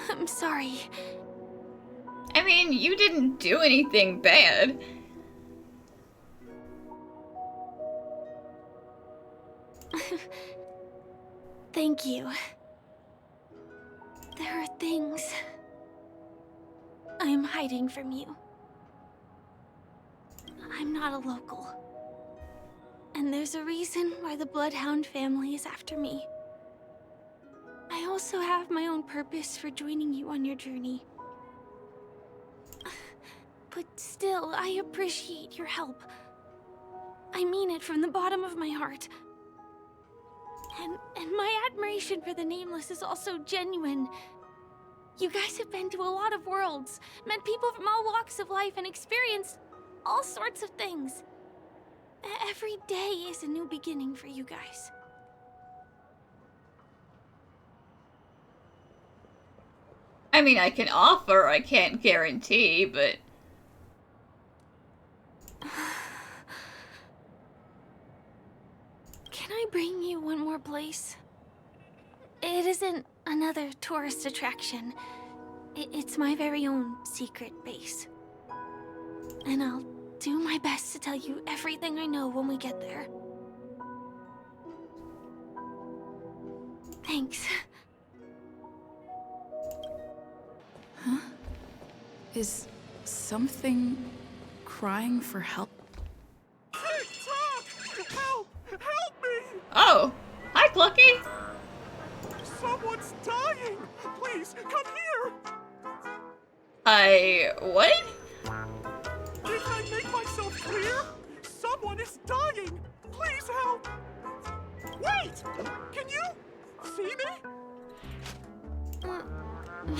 I'm sorry. I mean, you didn't do anything bad. Thank you. There are things I'm hiding from you. I'm not a local. And there's a reason why the Bloodhound family is after me. I also have my own purpose for joining you on your journey. But still, I appreciate your help. I mean it from the bottom of my heart. And my admiration for the Nameless is also genuine. You guys have been to a lot of worlds, met people from all walks of life, and experienced all sorts of things. Every day is a new beginning for you guys. I mean, I can offer, I can't guarantee, but... Can I bring you one more place? It isn't another tourist attraction. It's my very own secret base. And I'll do my best to tell you everything I know when we get there. Thanks. Huh? Is something crying for help? Help! Help me! Oh! Hi, Clucky! Someone's dying! Please, come here! What? Did I make myself clear? Someone is dying! Please help! Wait! Can you see me?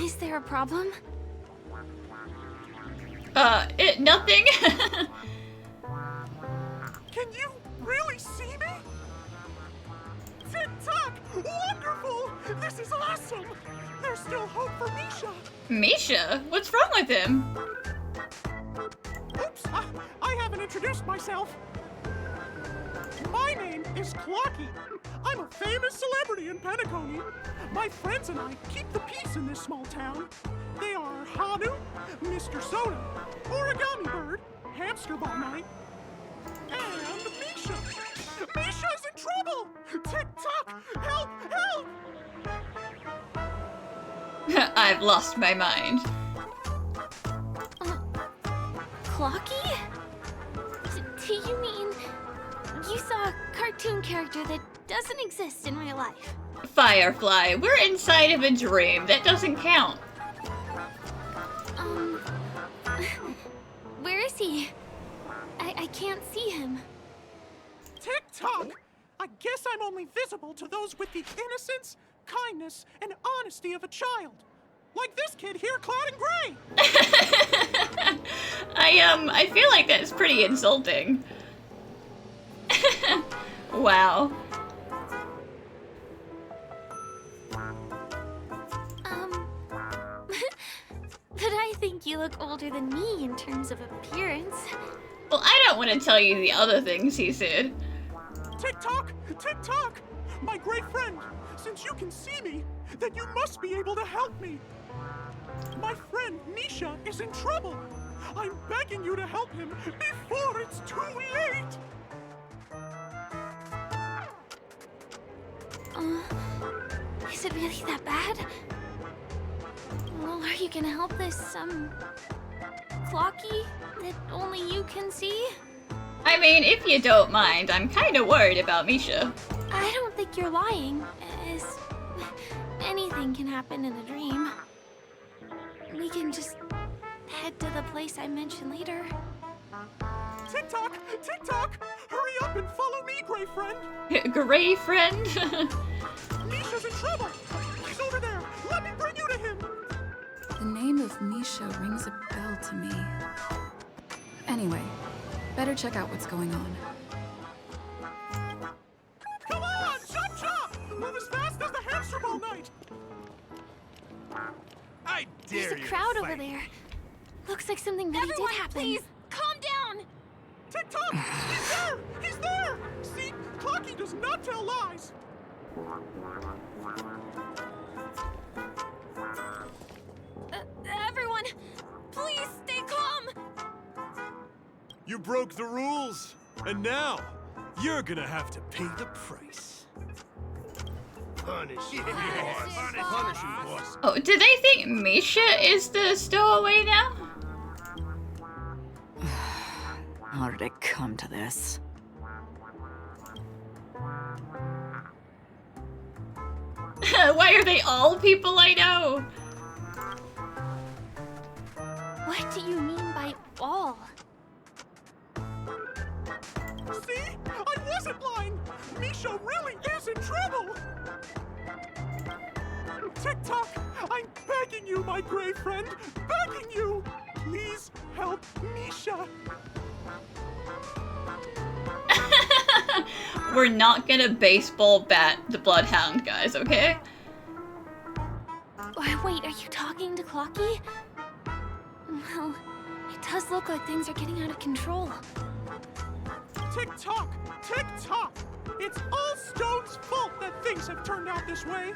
Is there a problem? Nothing. Can you really see me? Tick-tock! Wonderful! This is awesome! There's still hope for Misha! Misha? What's wrong with him? Oops! I haven't introduced myself. My name is Clocky. I'm a famous celebrity in Penacony. My friends and I keep the peace in this small town. They are Hanu, Mr. Soda, Origami Bird, Hamster Ball Night, and Misha. Misha's in trouble! Tick-tock! Help! Help! I've lost my mind. Clocky? Do you mean you saw a cartoon character that doesn't exist in real life? Firefly, we're inside of a dream. That doesn't count. Where is he? I can't see him. Tick-tock! I guess I'm only visible to those with the innocence, kindness, and honesty of a child. Like this kid here clad in gray! I feel like that's pretty insulting. Wow. But I think you look older than me in terms of appearance. Well, I don't want to tell you the other things he said. Tick-tock! Tick-tock! My great friend, since you can see me, then you must be able to help me. My friend Misha is in trouble. I'm begging you to help him before it's too late. Is it really that bad? Well, are you gonna help this, Clocky that only you can see? I mean, if you don't mind, I'm kind of worried about Misha. I don't think you're lying, as anything can happen in a dream. We can just head to the place I mentioned later. Tick-tock! Tick-tock! Hurry up and follow me, gray friend! Gray friend? Misha's in trouble! He's over there! Let me bring you to him! The name of Misha rings a bell to me. Anyway, better check out what's going on. Come on! Chop chop! Move as fast as the hamster ball night! I dare There's you a crowd to over fight. there. Looks like something really did happen. Please, calm down! Everyone, please stay calm! You broke the rules, and now you're gonna have to pay the price. Punish you, boss. Punish you, boss. Oh, do they think Misha is the stowaway now? How did it come to this? Why are they all people I know? What do you mean by all? See? I wasn't lying! Misha really is in trouble! Tick-tock, I'm begging you, my gray friend! Begging you! Please help Misha! We're not gonna baseball bat the Bloodhound, guys, okay? Wait, are you talking to Clocky? Well, it does look like things are getting out of control. Tick-tock! Tick-tock! It's all Stone's fault that things have turned out this way!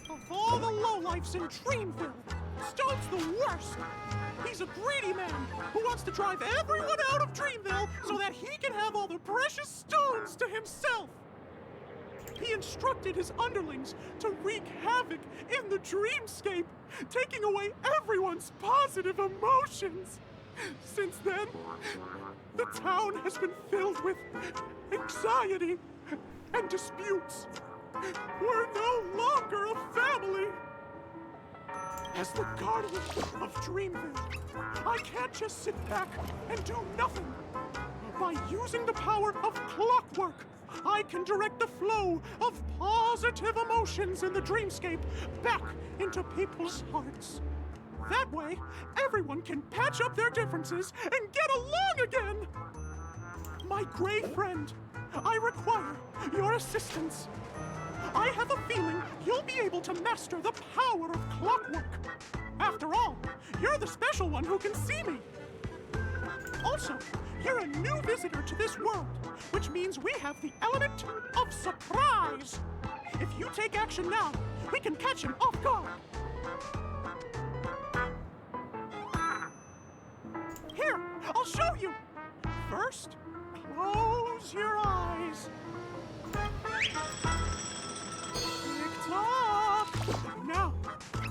Of all the lowlifes in Dreamville, Stone's the worst! He's a greedy man who wants to drive everyone out of Dreamville so that he can have all the precious stones to himself! He instructed his underlings to wreak havoc in the dreamscape, taking away everyone's positive emotions! Since then, the town has been filled with anxiety and disputes. We're no longer a family. As the guardian of Dreamville, I can't just sit back and do nothing. By using the power of clockwork, I can direct the flow of positive emotions in the dreamscape back into people's hearts. That way, everyone can patch up their differences and get along again! My gray friend, I require your assistance. I have a feeling you'll be able to master the power of clockwork. After all, you're the special one who can see me. Also, you're a new visitor to this world, which means we have the element of surprise. If you take action now, we can catch him off guard. Here, I'll show you. First, close your eyes. Tick-tock. Now,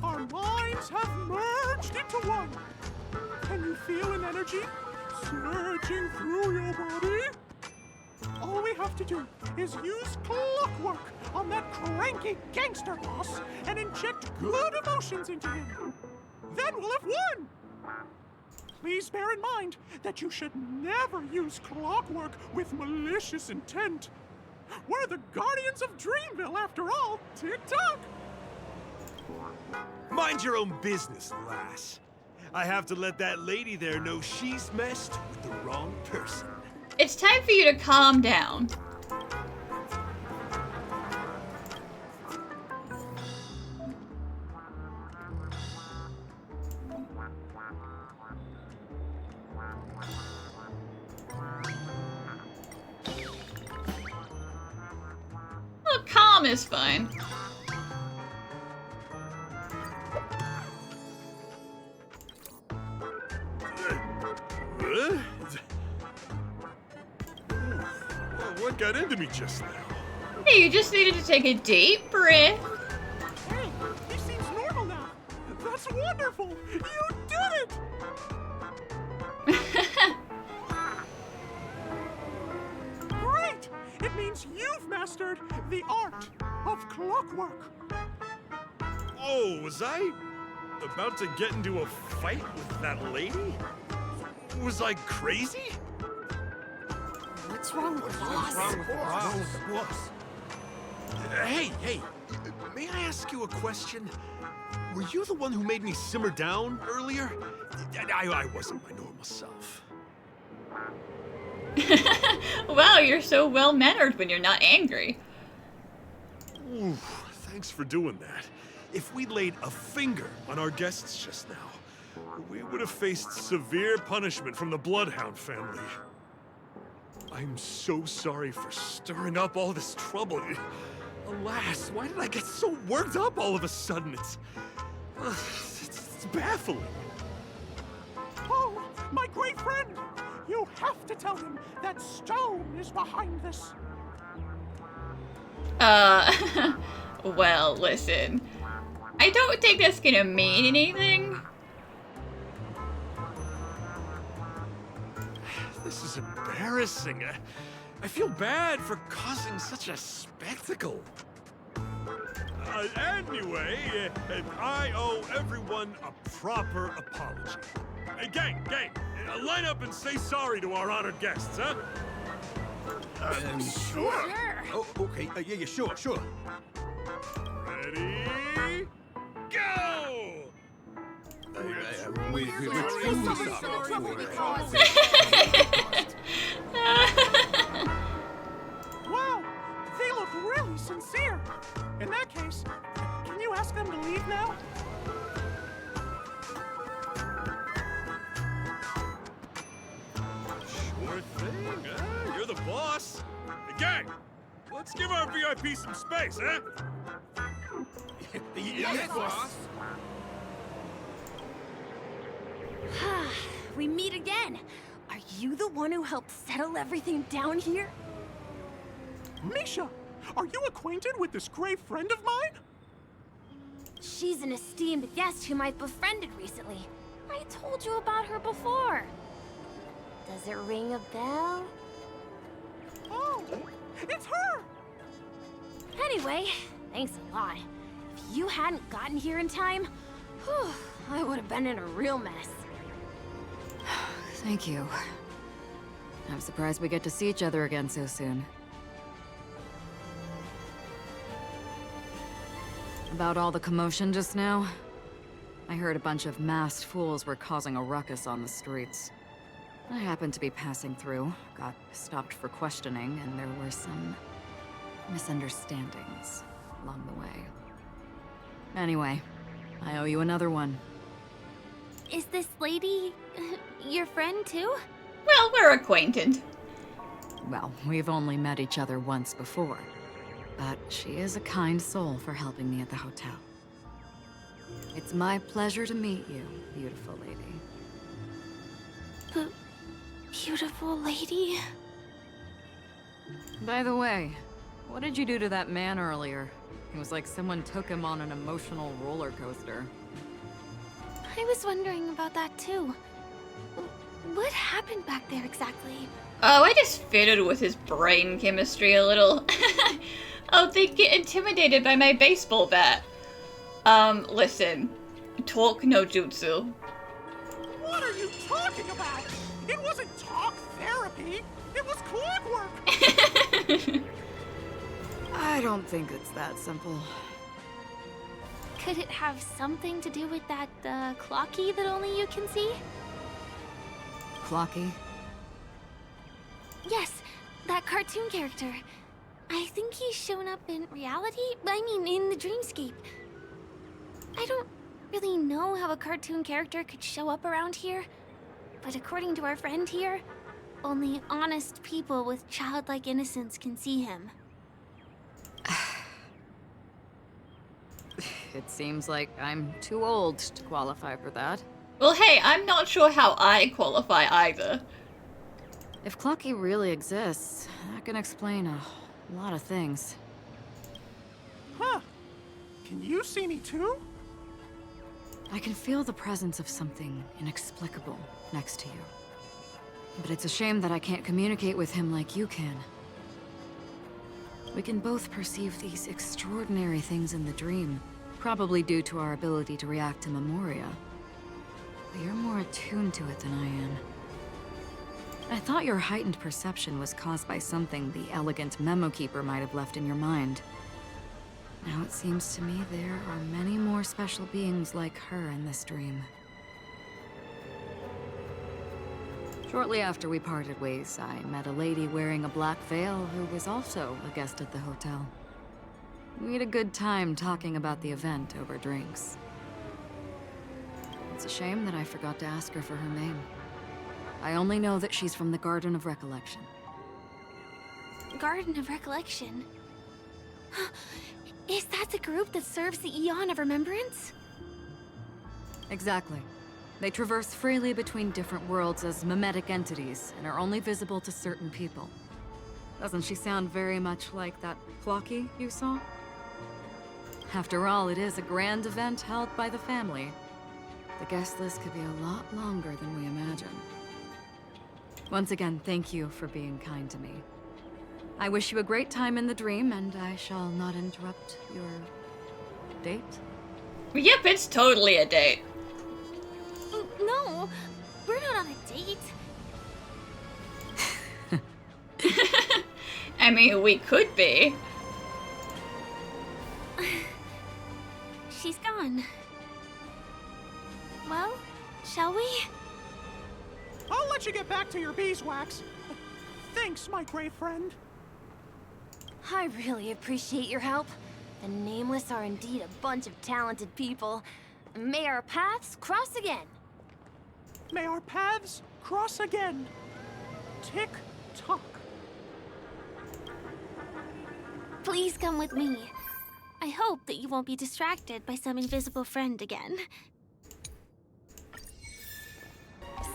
our minds have merged into one. Can you feel an energy surging through your body? All we have to do is use clockwork on that cranky gangster boss and inject good emotions into him. Then we'll have won! Please bear in mind that you should never use clockwork with malicious intent. We're the guardians of Dreamville, after all. Tick-tock! Mind your own business, lass. I have to let that lady there know she's messed with the wrong person. It's time for you to calm down. Oh, calm is fine. What got into me just now? Hey, you just needed to take a deep breath. Hey, he seems normal now. That's wonderful. You did it! Great! It means you've mastered the art of clockwork. Oh, was I about to get into a fight with that lady? Was I crazy? What's wrong with boss? Hey, may I ask you a question? Were you the one who made me simmer down earlier? I wasn't my normal self. Wow, you're so well-mannered when you're not angry. Ooh, thanks for doing that. If we'd laid a finger on our guests just now, we would have faced severe punishment from the Bloodhound family. I'm so sorry for stirring up all this trouble. Alas, why did I get so worked up all of a sudden? It's baffling. Oh, my great friend! You have to tell him that Stone is behind this. Well, listen. I don't think that's gonna mean anything. This is embarrassing. I feel bad for causing such a spectacle. Anyway, I owe everyone a proper apology. Gang, line up and say sorry to our honored guests, huh? Sure. Oh, okay. Yeah, sure. Ready? Go! We're truly sorry. Wow, they look really sincere. In that case, can you ask them to leave now? Sure thing, huh? You're the boss. Gang, let's give our VIP some space, huh? Yes, boss. We meet again. Are you the one who helped settle everything down here? Misha, are you acquainted with this great friend of mine? She's an esteemed guest whom I've befriended recently. I told you about her before. Does it ring a bell? Oh, it's her! Anyway, thanks a lot. If you hadn't gotten here in time, whew, I would have been in a real mess. Thank you. I'm surprised we get to see each other again so soon. About all the commotion just now? I heard a bunch of masked fools were causing a ruckus on the streets. I happened to be passing through, got stopped for questioning, and there were some misunderstandings along the way. Anyway, I owe you another one. Is this lady your friend too? Well, we're acquainted. Well, we've only met each other once before, but she is a kind soul for helping me at the hotel. It's my pleasure to meet you, beautiful lady. Beautiful lady? By the way, what did you do to that man earlier? It was like someone took him on an emotional roller coaster. I was wondering about that too. What happened back there exactly? Oh, I just fiddled with his brain chemistry a little. Oh, they get intimidated by my baseball bat. Listen. Talk no jutsu. What are you talking about? It wasn't talk therapy. It was clockwork. I don't think it's that simple. Could it have something to do with that clocky that only you can see? Clocky? Yes, that cartoon character. I think he's shown up in reality. I mean, in the dreamscape. I don't really know how a cartoon character could show up around here, but according to our friend here, only honest people with childlike innocence can see him. It seems like I'm too old to qualify for that. Well, hey, I'm not sure how I qualify either. If Clocky really exists, that can explain a lot of things. Huh. Can you see me too? I can feel the presence of something inexplicable next to you. But it's a shame that I can't communicate with him like you can. We can both perceive these extraordinary things in the dream, probably due to our ability to react to memoria. But you're more attuned to it than I am. I thought your heightened perception was caused by something the elegant memo keeper might have left in your mind. Now it seems to me there are many more special beings like her in this dream. Shortly after we parted ways, I met a lady wearing a black veil who was also a guest at the hotel. We had a good time talking about the event over drinks. It's a shame that I forgot to ask her for her name. I only know that she's from the Garden of Recollection. Garden of Recollection? Is that the group that serves the Eon of Remembrance? Exactly. They traverse freely between different worlds as mimetic entities and are only visible to certain people. Doesn't she sound very much like that Clocky you saw? After all, it is a grand event held by the family. The guest list could be a lot longer than we imagine. Once again, thank you for being kind to me. I wish you a great time in the dream, and I shall not interrupt your date. Yep, it's totally a date. No, we're not on a date. I mean, we could be. She's gone. Well, shall we? I'll let you get back to your beeswax. Thanks, my great friend. I really appreciate your help. The Nameless are indeed a bunch of talented people. May our paths cross again. May our paths cross again. Tick-tock. Please come with me. I hope that you won't be distracted by some invisible friend again.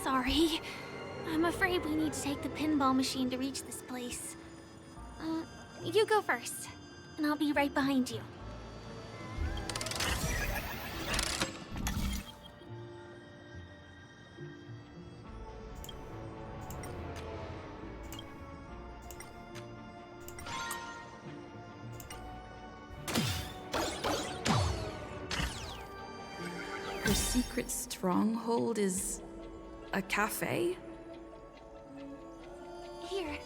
Sorry. I'm afraid we need to take the pinball machine to reach this place. You go first, and I'll be right behind you. Her secret stronghold is a cafe? Here.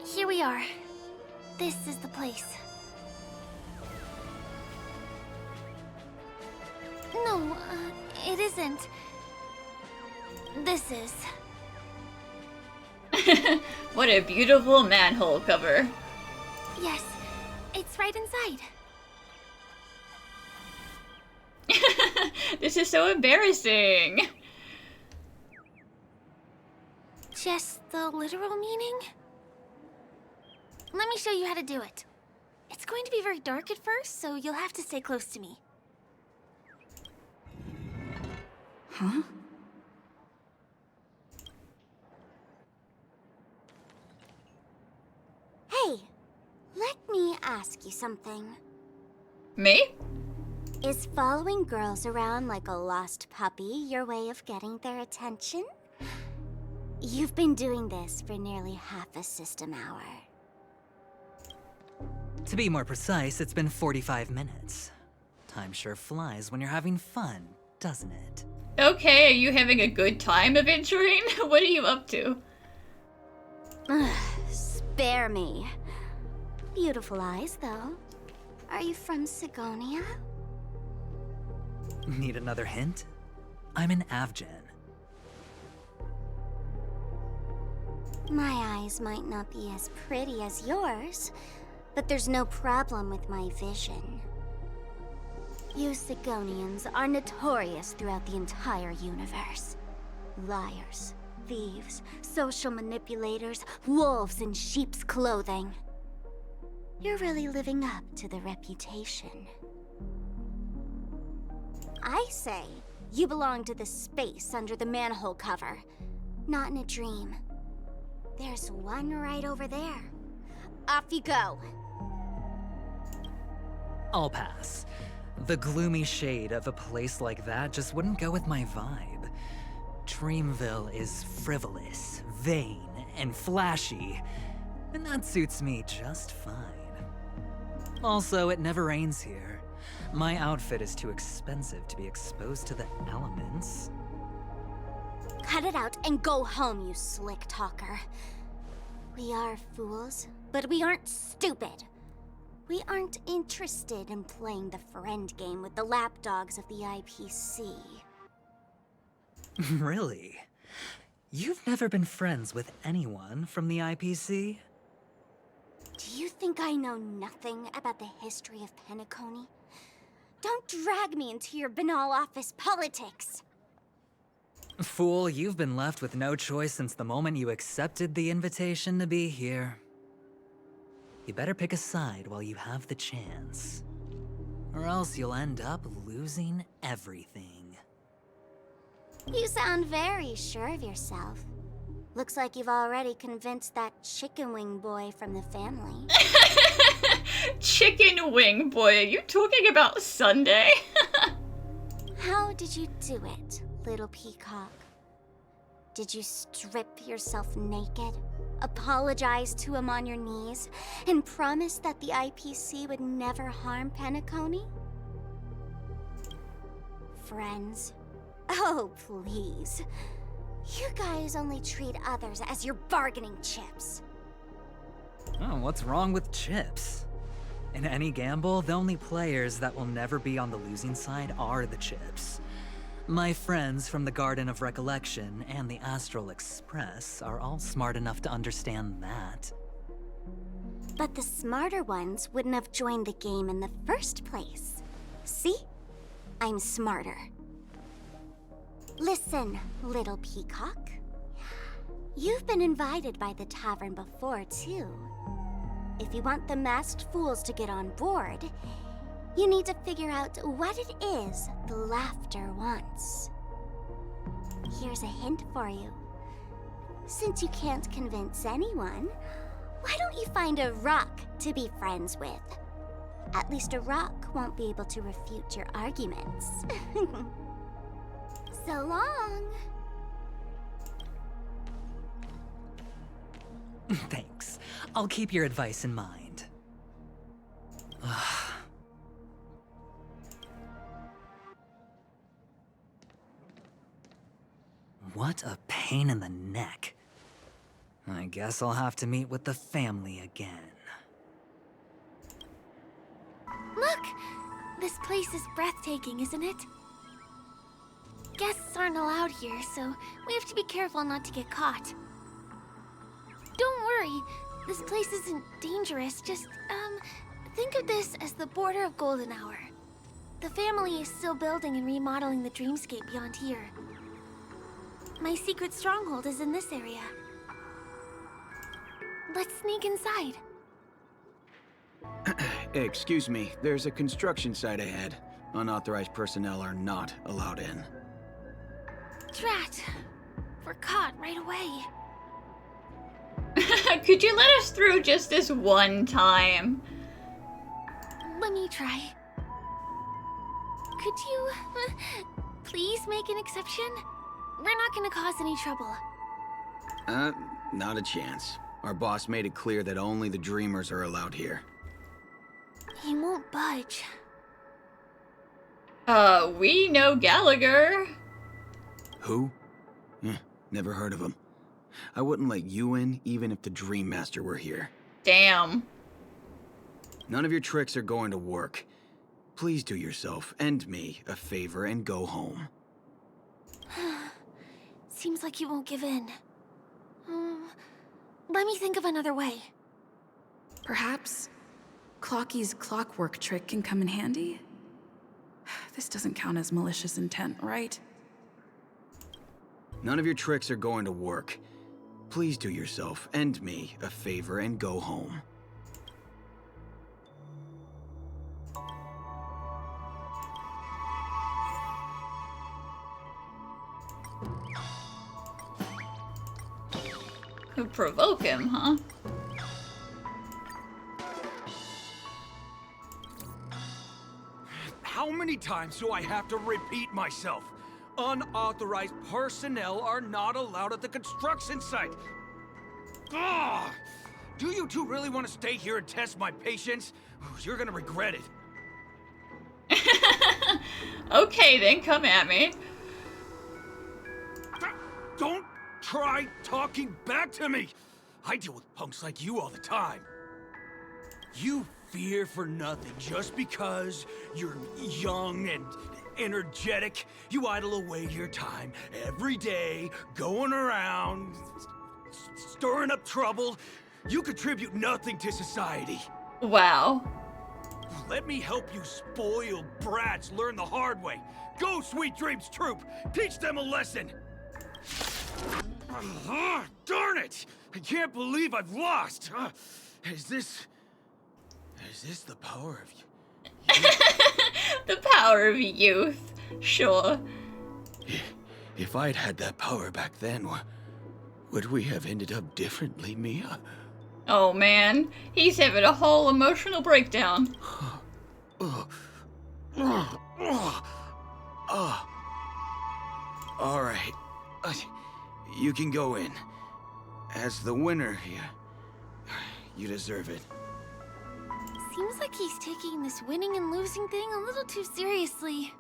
Here we are. This is the place. No, it isn't. This is. What a beautiful manhole cover. Yes, it's right inside. This is so embarrassing. Just the literal meaning? Let me show you how to do it. It's going to be very dark at first, so you'll have to stay close to me. Huh? Hey, let me ask you something. Me? Is following girls around like a lost puppy your way of getting their attention? You've been doing this for nearly half a system hour. To be more precise, it's been 45 minutes. Time sure flies when you're having fun, doesn't it? Okay, are you having a good time adventuring? What are you up to? Spare me. Beautiful eyes, though. Are you from Sigonia? Need another hint? I'm an Avgen. My eyes might not be as pretty as yours, but there's no problem with my vision. You Sigonians are notorious throughout the entire universe. Liars, thieves, social manipulators, wolves in sheep's clothing. You're really living up to the reputation. I say, you belong to the space under the manhole cover, not in a dream. There's one right over there. Off you go. I'll pass. The gloomy shade of a place like that just wouldn't go with my vibe. Dreamville is frivolous, vain, and flashy, and that suits me just fine. Also, it never rains here. My outfit is too expensive to be exposed to the elements. Cut it out and go home, you slick talker. We are fools, but we aren't stupid. We aren't interested in playing the friend game with the lapdogs of the IPC. Really? You've never been friends with anyone from the IPC? Do you think I know nothing about the history of Penacony? Don't drag me into your banal office politics. Fool, you've been left with no choice since the moment you accepted the invitation to be here. You better pick a side while you have the chance. Or else you'll end up losing everything. You sound very sure of yourself. Looks like you've already convinced that chicken wing boy from the family. Chicken wing boy, are you talking about Sunday? How did you do it, little peacock? Did you strip yourself naked, apologize to him on your knees, and promise that the IPC would never harm Penacony? Friends? Oh, please. You guys only treat others as your bargaining chips. Oh, what's wrong with chips? In any gamble, the only players that will never be on the losing side are the chips. My friends from the Garden of Recollection and the Astral Express are all smart enough to understand that. But the smarter ones wouldn't have joined the game in the first place. See? I'm smarter. Listen, little peacock. You've been invited by the tavern before, too. If you want the masked fools to get on board, you need to figure out what it is the laughter wants. Here's a hint for you. Since you can't convince anyone, why don't you find a rock to be friends with? At least a rock won't be able to refute your arguments. So long. Thanks. I'll keep your advice in mind. What a pain in the neck. I guess I'll have to meet with the family again. Look! This place is breathtaking, isn't it? Guests aren't allowed here, so we have to be careful not to get caught. Don't worry, this place isn't dangerous. Just, think of this as the border of Golden Hour. The family is still building and remodeling the dreamscape beyond here. My secret stronghold is in this area. Let's sneak inside. Excuse me, there's a construction site ahead. Unauthorized personnel are not allowed in. Drat. We're caught right away. Could you let us through just this one time? Let me try. Could you, please make an exception? We're not gonna cause any trouble. Not a chance. Our boss made it clear that only the dreamers are allowed here. He won't budge. We know Gallagher. Who? Never heard of him. I wouldn't let you in, even if the Dream Master were here. Damn. None of your tricks are going to work. Please do yourself and me a favor and go home. Seems like you won't give in. Let me think of another way. Perhaps Clocky's clockwork trick can come in handy? This doesn't count as malicious intent, right? None of your tricks are going to work. Please do yourself and me a favor and go home. Provoke him, huh? How many times do I have to repeat myself? Unauthorized personnel are not allowed at the construction site. Ugh! Do you two really want to stay here and test my patience? You're gonna regret it. Okay, then come at me. Don't try talking back to me! I deal with punks like you all the time. You fear for nothing just because you're young and energetic. You idle away your time every day, going around, stirring up trouble. You contribute nothing to society. Wow. Let me help you spoiled brats learn the hard way. Go, Sweet Dreams Troop! Teach them a lesson! Darn it! I can't believe I've lost! Is this the power of you? The power of youth. Sure. If I'd had that power back then, would we have ended up differently, Mia? Oh man, he's having a whole emotional breakdown. Alright. You can go in. As the winner here, you deserve it. Seems like he's taking this winning and losing thing a little too seriously.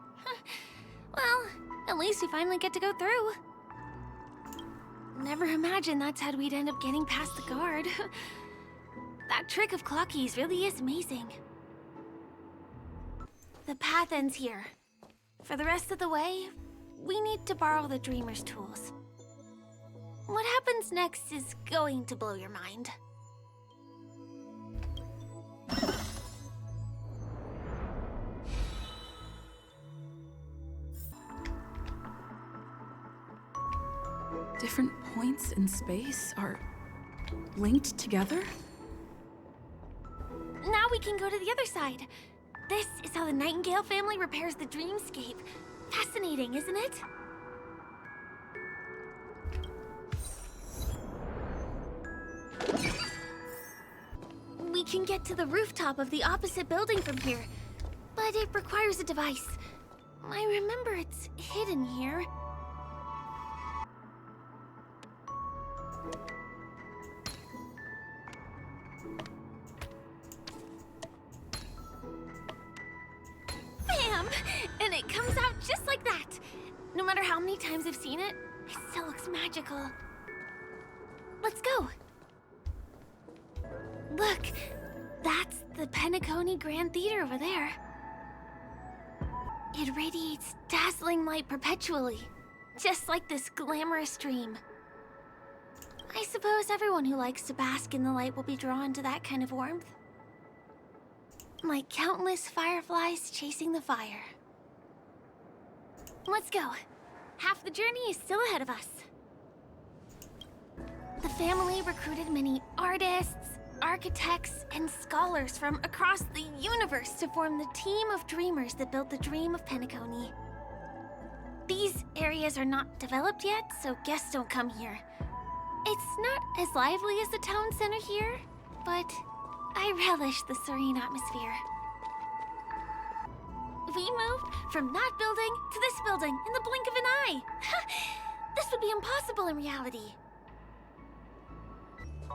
Well, at least we finally get to go through. Never imagined that's how we'd end up getting past the guard. That trick of Clocky's really is amazing. The path ends here. For the rest of the way, we need to borrow the Dreamer's tools. What happens next is going to blow your mind. Different points in space are linked together? Now we can go to the other side. This is how the Nightingale family repairs the dreamscape. Fascinating, isn't it? We can get to the rooftop of the opposite building from here, but it requires a device. I remember it's hidden here. Bam! And it comes out just like that. No matter how many times I've seen it, it still looks magical. Let's go. Look, that's the Penacony Grand Theater over there. It radiates dazzling light perpetually, just like this glamorous dream. I suppose everyone who likes to bask in the light will be drawn to that kind of warmth. Like countless fireflies chasing the fire. Let's go. Half the journey is still ahead of us. The family recruited many artists, architects, and scholars from across the universe to form the team of dreamers that built the dream of Penacony. These areas are not developed yet, so guests don't come here. It's not as lively as the town center here, but I relish the serene atmosphere. We moved from that building to this building in the blink of an eye. This would be impossible in reality.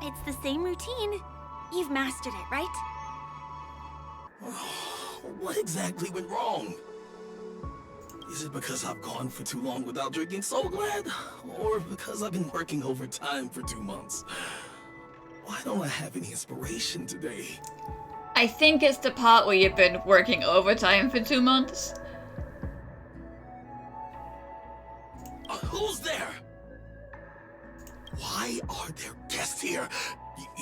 It's the same routine. You've mastered it, right? What exactly went wrong? Is it because I've gone for too long without drinking So Glad? Or because I've been working overtime for 2 months? Why don't I have any inspiration today? I think it's the part where you've been working overtime for 2 months. Who's there? Why are there guests here?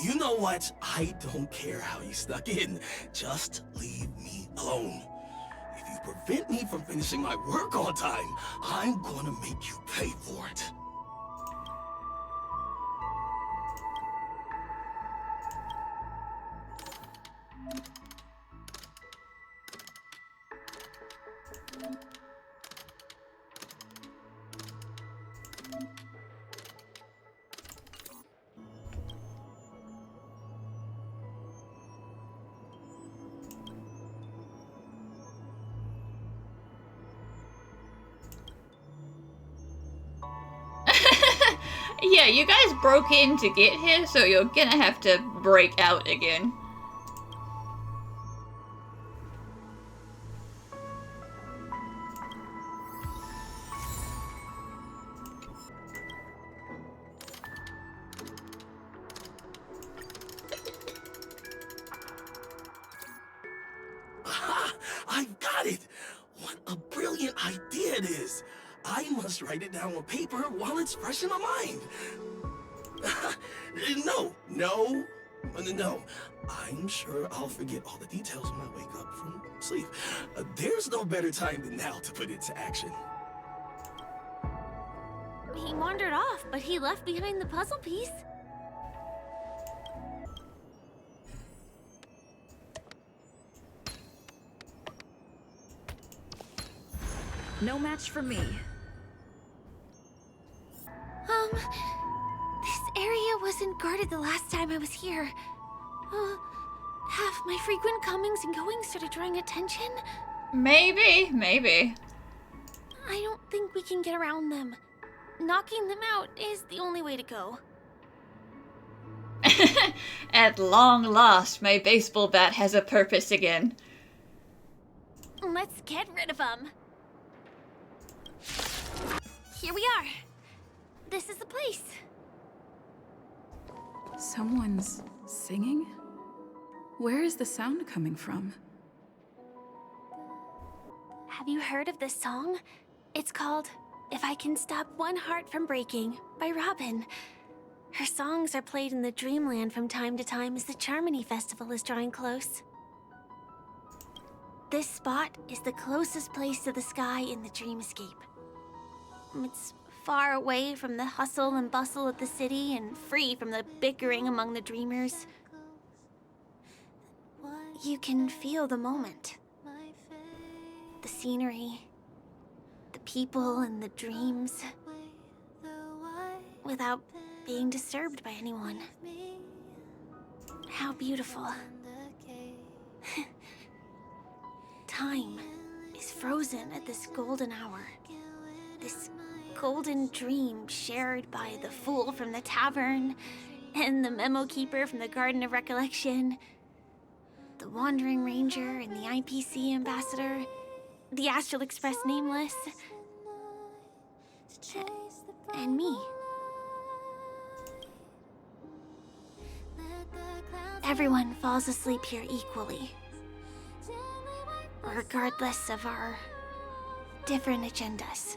You know what? I don't care how you stuck in. Just leave me alone. If you prevent me from finishing my work on time, I'm gonna make you pay for it. Yeah, you guys broke in to get here, so you're gonna have to break out again. Aha! I've got it! What a brilliant idea it is! I must write it down on paper while it's fresh in my mind. No. I'm sure I'll forget all the details when I wake up from sleep. There's no better time than now to put it to action. He wandered off, but he left behind the puzzle piece. No match for me. This area wasn't guarded the last time I was here. Have my frequent comings and goings started drawing attention? Maybe. I don't think we can get around them. Knocking them out is the only way to go. At long last, my baseball bat has a purpose again. Let's get rid of them. Here we are. This is the place. Someone's singing? Where is the sound coming from? Have you heard of this song? It's called If I Can Stop One Heart from Breaking by Robin. Her songs are played in the Dreamland from time to time as the Charmony Festival is drawing close. This spot is the closest place to the sky in the dreamscape. It's far away from the hustle and bustle of the city and free from the bickering among the dreamers. You can feel the moment. The scenery, the people and the dreams, without being disturbed by anyone. How beautiful. Time is frozen at this golden hour. This golden dream shared by the fool from the tavern and the memo keeper from the Garden of Recollection, the Wandering Ranger and the IPC ambassador, the Astral Express Nameless, and me. Everyone falls asleep here equally, regardless of our different agendas.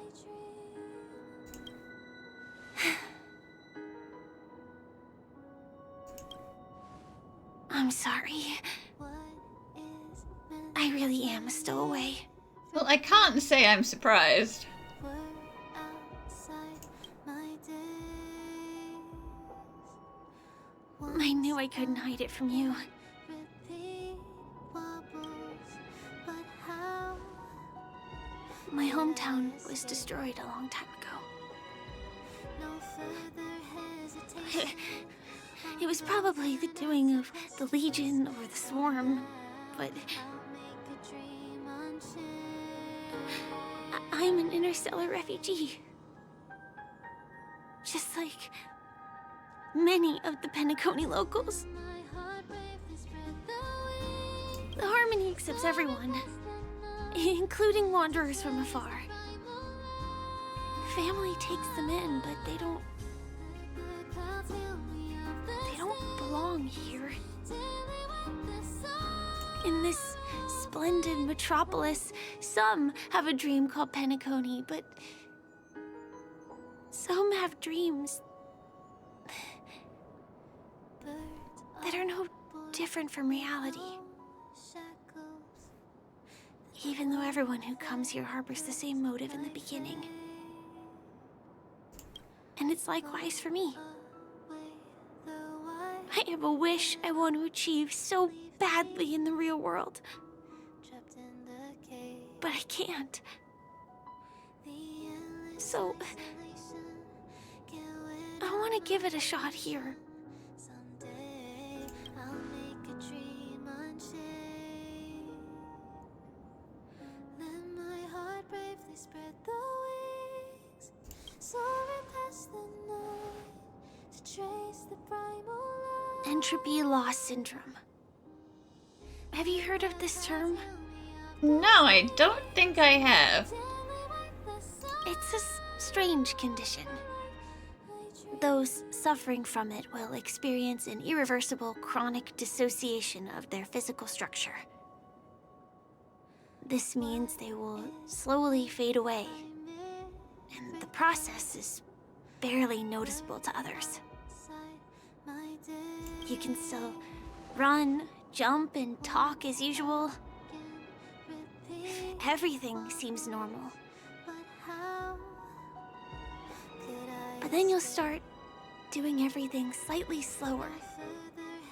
I'm sorry. I really am a stowaway. Well, I can't say I'm surprised. I knew I couldn't hide it from you. My hometown was destroyed a long time ago. It was probably the doing of the Legion or the Swarm, but I'm an interstellar refugee. Just like many of the Penacony locals. The Harmony accepts everyone, including wanderers from afar. Family takes them in, but they don't belong here. In this splendid metropolis, some have a dream called Penacony, but some have dreams that are no different from reality. Even though everyone who comes here harbors the same motive in the beginning. And it's likewise for me. I have a wish I want to achieve so badly in the real world. But I can't. So I want to give it a shot here. Entropy loss syndrome. Have you heard of this term? No, I don't think I have. It's a strange condition. Those suffering from it will experience an irreversible chronic dissociation of their physical structure. This means they will slowly fade away, and the process is barely noticeable to others. You can still run, jump, and talk as usual. Everything seems normal. But then you'll start doing everything slightly slower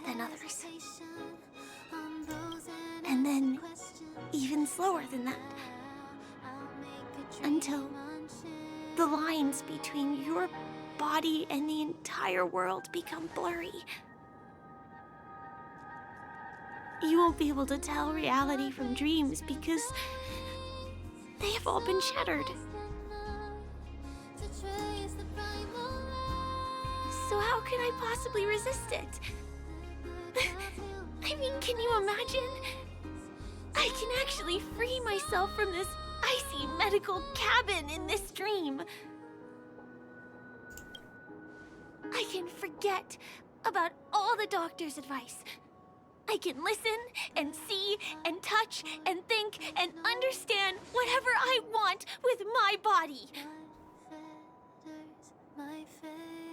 than others. And then even slower than that. Until the lines between your body and the entire world become blurry. You won't be able to tell reality from dreams because they have all been shattered. So how can I possibly resist it? I mean, can you imagine? I can actually free myself from this icy medical cabin in this dream. I can forget about all the doctor's advice. I can listen and see and touch and think and understand whatever I want with my body.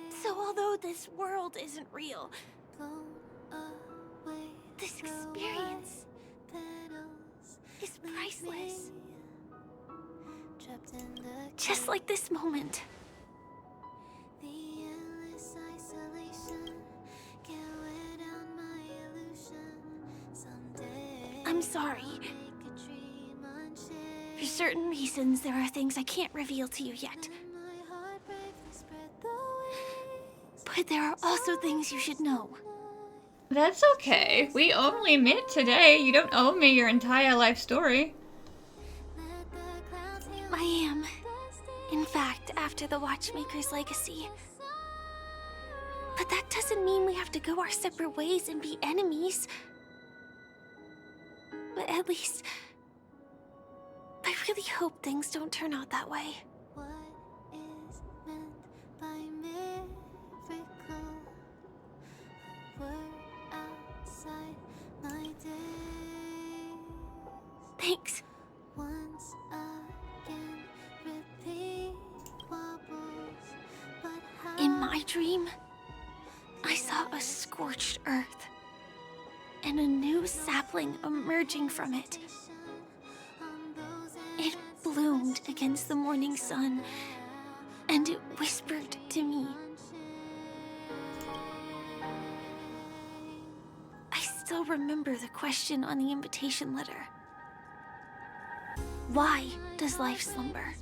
So although this world isn't real, this experience is priceless. Just like this moment. I'm sorry. For certain reasons, there are things I can't reveal to you yet. But there are also things you should know. That's okay. We only met today. You don't owe me your entire life story. I am. In fact, after the Watchmaker's legacy. But that doesn't mean we have to go our separate ways and be enemies. But at least, I really hope things don't turn out that way. What is meant by miracle? A word outside my days. Thanks. Once again, repeat wobbles, but how In my dream, I saw a scorched earth. And a new sapling emerging from it. It bloomed against the morning sun, and it whispered to me. I still remember the question on the invitation letter. Why does life slumber?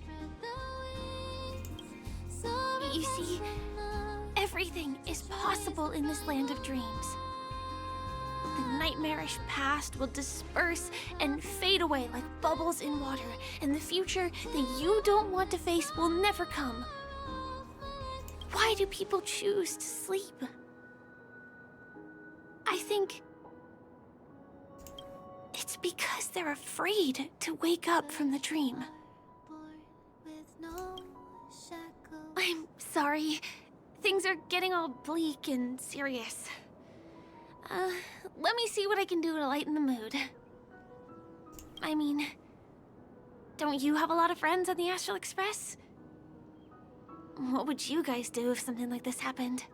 You see, everything is possible in this land of dreams. The nightmarish past will disperse and fade away like bubbles in water, and the future that you don't want to face will never come. Why do people choose to sleep? I think it's because they're afraid to wake up from the dream. I'm sorry. Things are getting all bleak and serious. Let me see what I can do to lighten the mood. I mean, don't you have a lot of friends on the Astral Express? What would you guys do if something like this happened?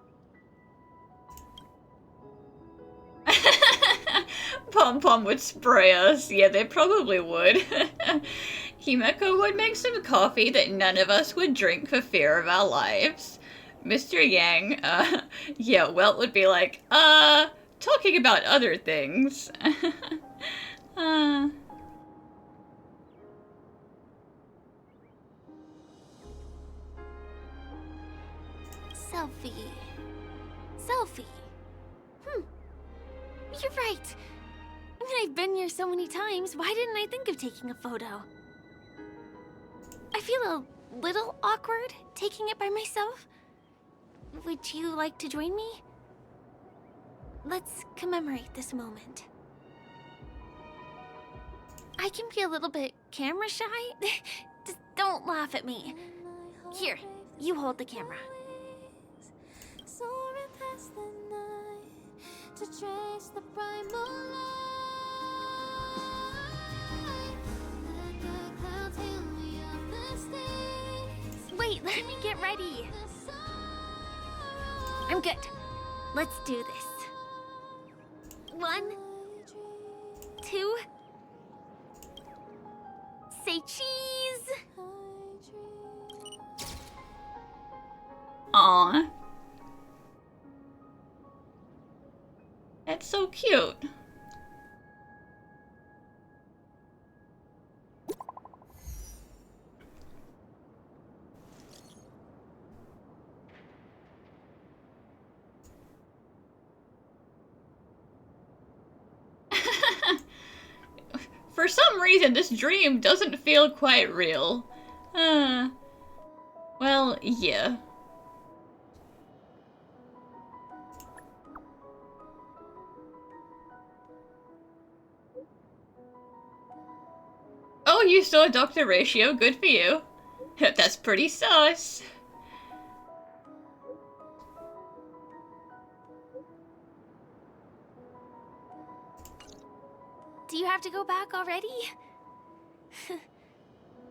Pom Pom would spray us. Yeah, they probably would. Himeko would make some coffee that none of us would drink for fear of our lives. Mr. Yang, yeah, Welt would be like, talking about other things. Selfie. Selfie. You're right. I mean, I've been here so many times. Why didn't I think of taking a photo? I feel a little awkward taking it by myself. Would you like to join me? Let's commemorate this moment. I can be a little bit camera shy. Just don't laugh at me. Here, you hold the camera. soaring past the night to trace the primal light. Let the clouds heal me of the stains. Wait, let me get ready. I'm good. Let's do this. 1, 2. Say cheese. Aw. Aw. That's so cute. For some reason, this dream doesn't feel quite real. Well, yeah. Oh, you saw Dr. Ratio, good for you. That's pretty sus. Do you have to go back already?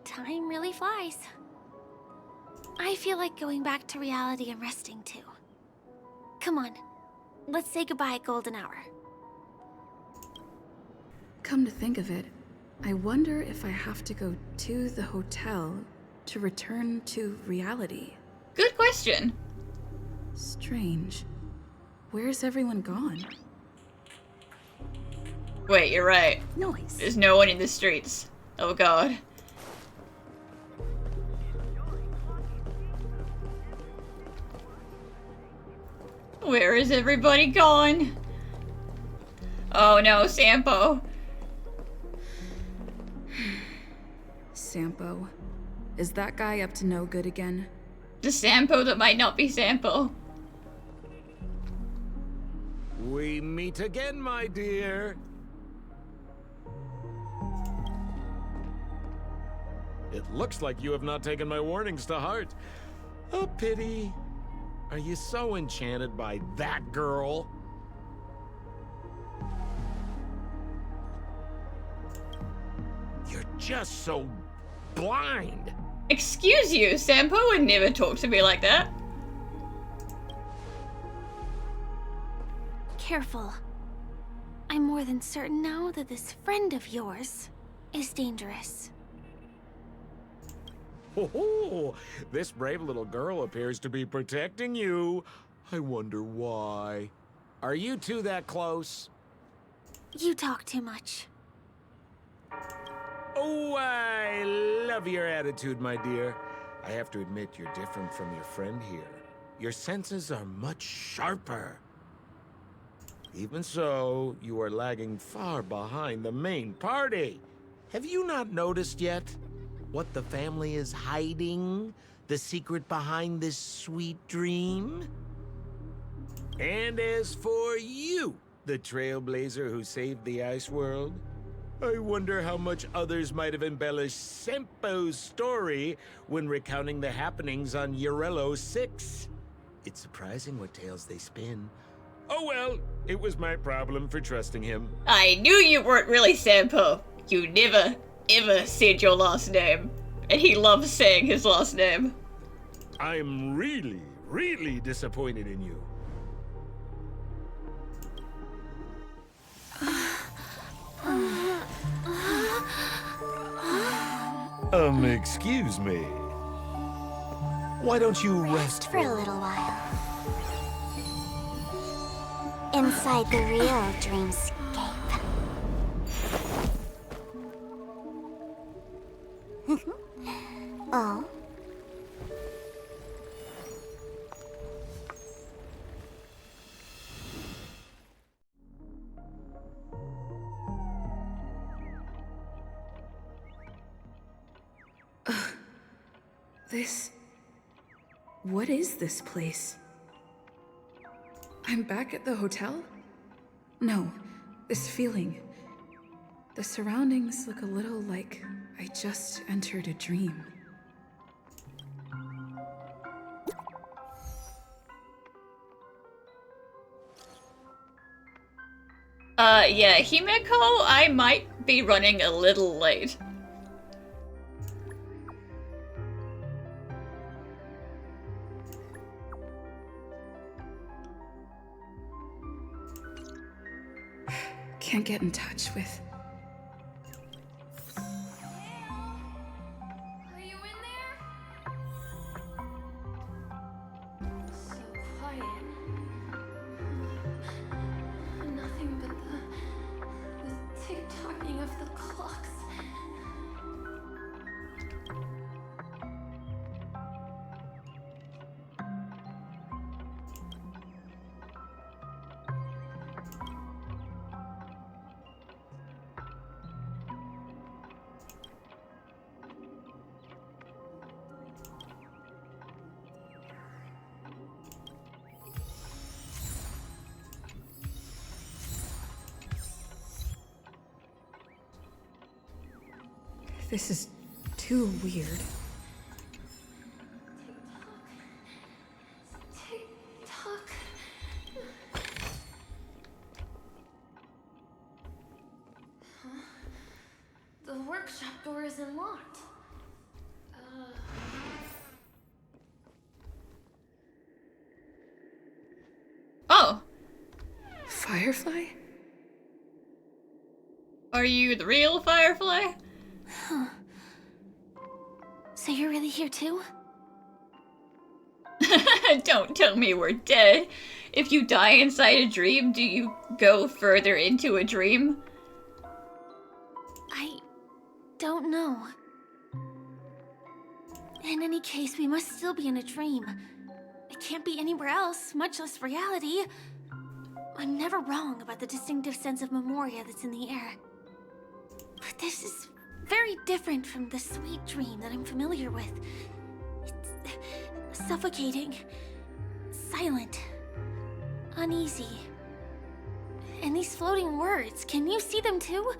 Time really flies. I feel like going back to reality and resting too. Come on, let's say goodbye at golden hour. Come to think of it, I wonder if I have to go to the hotel to return to reality. Good question. Strange. Where's everyone gone? Wait, you're right. Noise. There's no one in the streets. Oh god. Where is everybody gone? Oh no, Sampo. Sampo. Is that guy up to no good again? The Sampo that might not be Sampo. We meet again, my dear. It looks like you have not taken my warnings to heart. A pity. Are you so enchanted by that girl? You're just so blind. Excuse you, Sampo would never talk to me like that. Careful. I'm more than certain now that this friend of yours is dangerous. Oh, this brave little girl appears to be protecting you. I wonder why. Are you two that close? You talk too much. Oh, I love your attitude, my dear. I have to admit you're different from your friend here. Your senses are much sharper. Even so, you are lagging far behind the main party. Have you not noticed yet what the family is hiding? The secret behind this sweet dream? And as for you, the trailblazer who saved the ice world, I wonder how much others might have embellished Sempo's story when recounting the happenings on Urello 6. It's surprising what tales they spin. Oh well, it was my problem for trusting him. I knew you weren't really Sampo. You never, ever said your last name. And he loves saying his last name. I'm really, really disappointed in you. Excuse me. Why don't you rest For a little while. Inside the real dreamscape. Oh? What is this place? I'm back at the hotel? No, this feeling. The surroundings look a little like I just entered a dream. Yeah, Himeko, I might be running a little late. Can't get in touch with... Are you in there? quiet. Nothing but the tick-tocking of the clocks. This is too weird. Tick-tock. Huh? The workshop door isn't locked. Oh, Firefly? are you the real Firefly? Huh. So you're really here too? Don't tell me we're dead. If you die inside a dream, do you go further into a dream? I don't know. In any case, we must still be in a dream. It can't be anywhere else, much less reality. I'm never wrong about the distinctive sense of memoria that's in the air. But this is very different from the sweet dream that I'm familiar with. It's suffocating, silent, uneasy. And these floating words, can you see them too?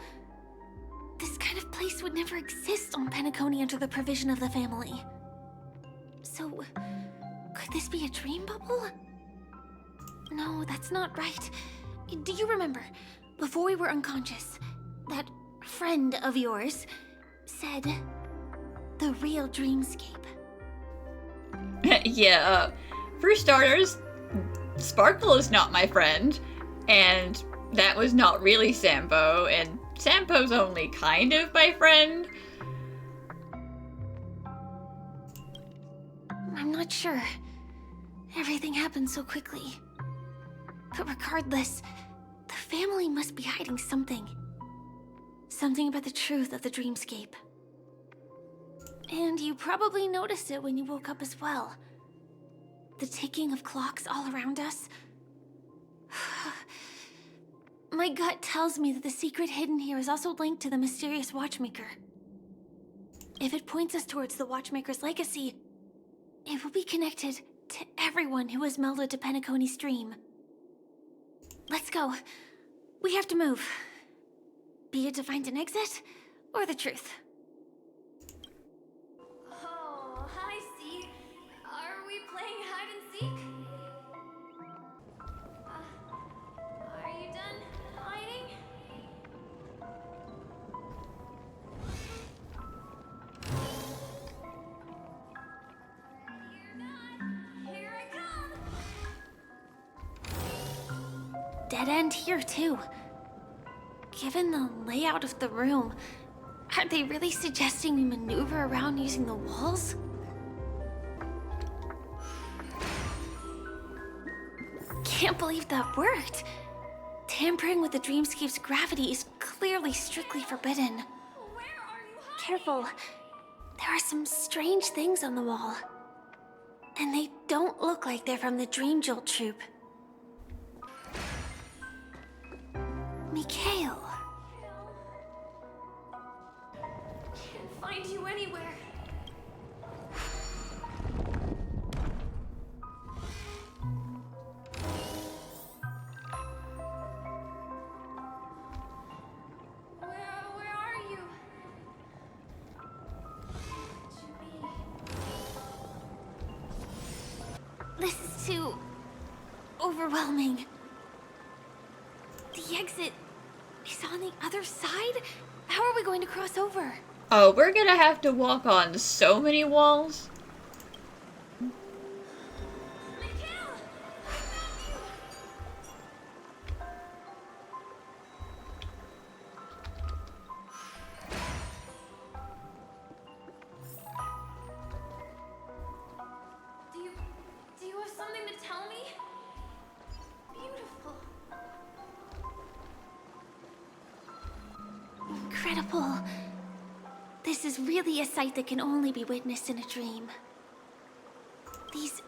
This kind of place would never exist on Penacony under the provision of the family. So, could this be a dream bubble? No, that's not right. Do you remember, before we were unconscious, that friend of yours said the real dreamscape? Yeah, for starters, Sparkle is not my friend, and that was not really Sampo, and Sampo's only kind of my friend. I'm not sure. Everything happened so quickly. But regardless, the family must be hiding something. Something about the truth of the dreamscape. And you probably noticed it when you woke up as well. The ticking of clocks all around us. My gut tells me that the secret hidden here is also linked to the mysterious Watchmaker. If it points us towards the Watchmaker's legacy, it will be connected to everyone who has melded to Penacony's dream. Let's go. We have to move. Be it to find an exit, or the truth. Oh, hi, C. Are we playing hide and seek? Are you done hiding? You're not. Here I come. Dead end here, too. Given the layout of the room, are they really suggesting we maneuver around using the walls? Can't believe that worked. Tampering with the dreamscape's gravity is clearly strictly forbidden. Where are you hiding? Careful. There are some strange things on the wall. And they don't look like they're from the Dream Jolt troupe. Mikhail. Can't find you anywhere. Where are you? Could you be? This is too overwhelming. The exit is on the other side? How are we going to cross over? Oh, we're gonna have to walk on so many walls. Mikhail! I found you! Do you have something to tell me? beautiful. Incredible. This is really a sight that can only be witnessed in a dream. These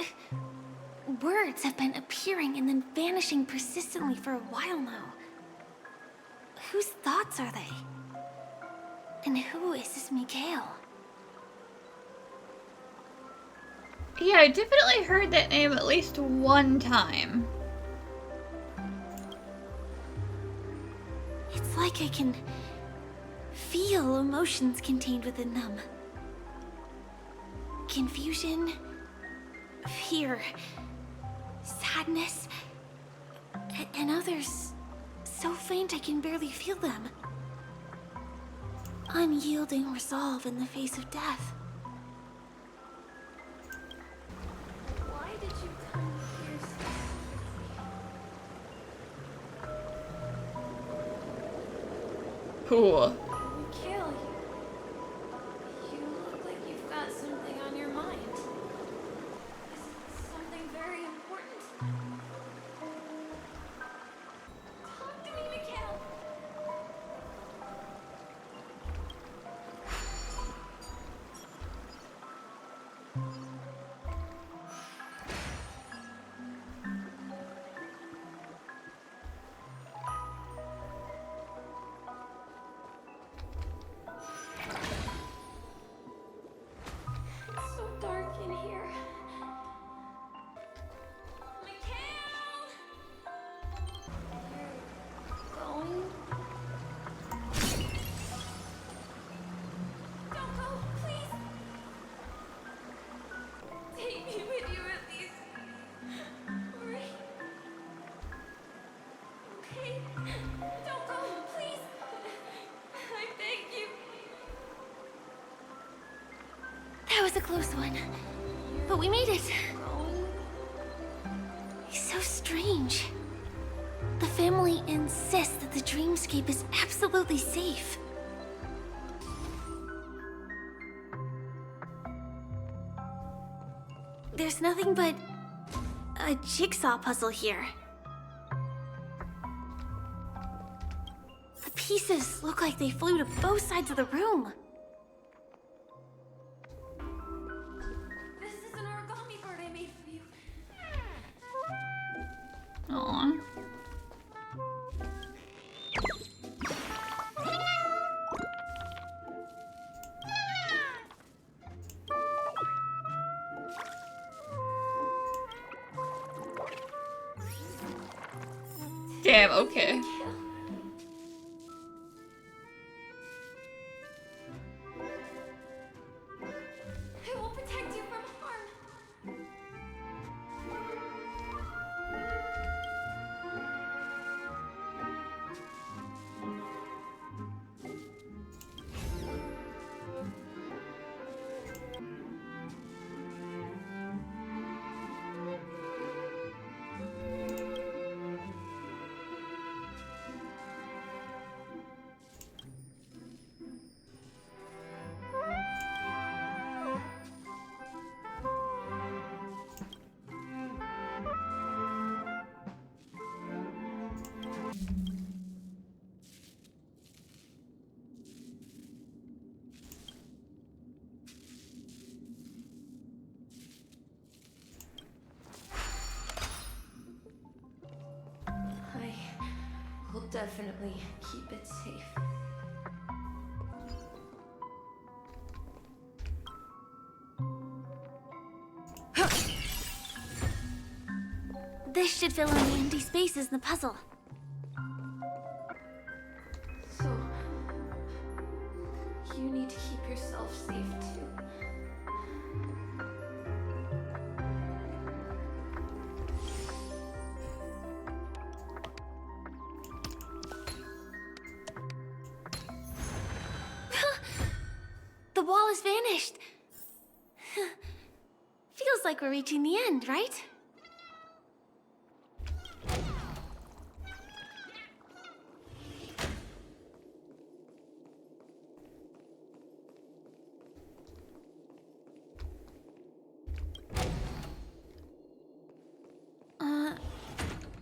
words have been appearing and then vanishing persistently for a while now. Whose thoughts are they? And who is this Mikhail? Yeah, I definitely heard that name at least one time. It's like I can feel emotions contained within them. Confusion, fear, sadness, and others so faint I can barely feel them. Unyielding resolve in the face of death. Why did you come here so Cool. Mikhail, you look like you've got something on your mind. Is it something very important? Talk to me, Mikhail. It's so dark in here. Mikhail! You're going? Don't go, please! Take me with you at least. Hurry. Okay? Don't go, please! I beg you. That was a close one. But we made it. Going? It's so strange. The family insists that the dreamscape is absolutely safe. There's nothing but a jigsaw puzzle here. The pieces look like they flew to both sides of the room. This is an origami bird I made for you. Aw. Damn, okay. I will protect you from harm. I will definitely keep it safe. This should fill in the empty spaces in the puzzle. So, you need to keep yourself safe too. The wall has vanished. Feels like we're reaching the end, right?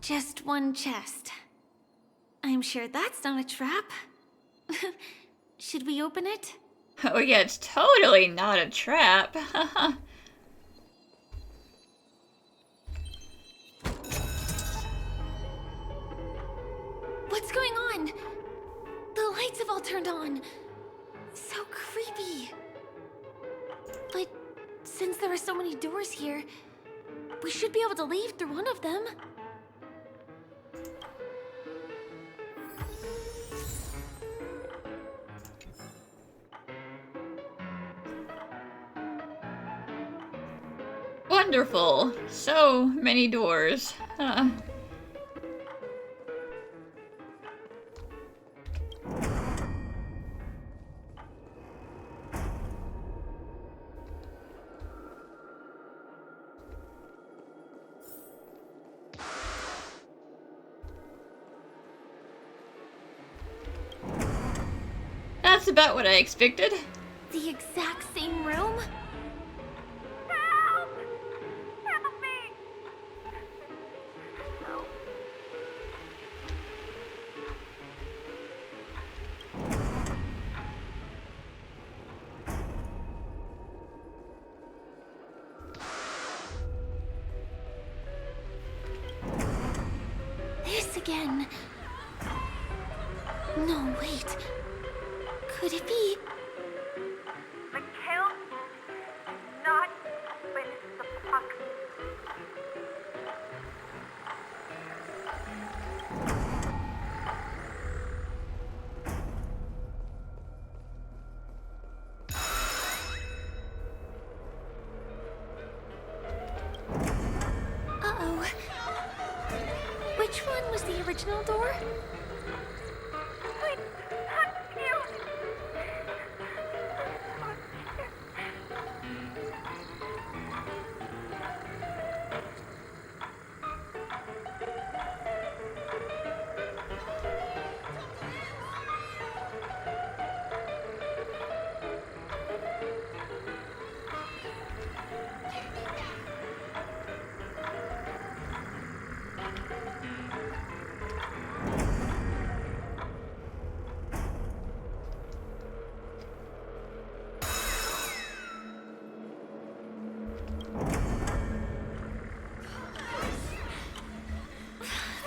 Just one chest. I'm sure that's not a trap. Should we open it? Oh yeah, it's totally not a trap. What's going on? The lights have all turned on. So creepy. But since there are so many doors here, we should be able to leave through one of them. Wonderful. So many doors. That's about what I expected. The exact same room? Help! Help me! Help. This again. No, wait. Could it be? The kill not with the puck. Uh-oh. Which one was the original door? Wait, hunt you!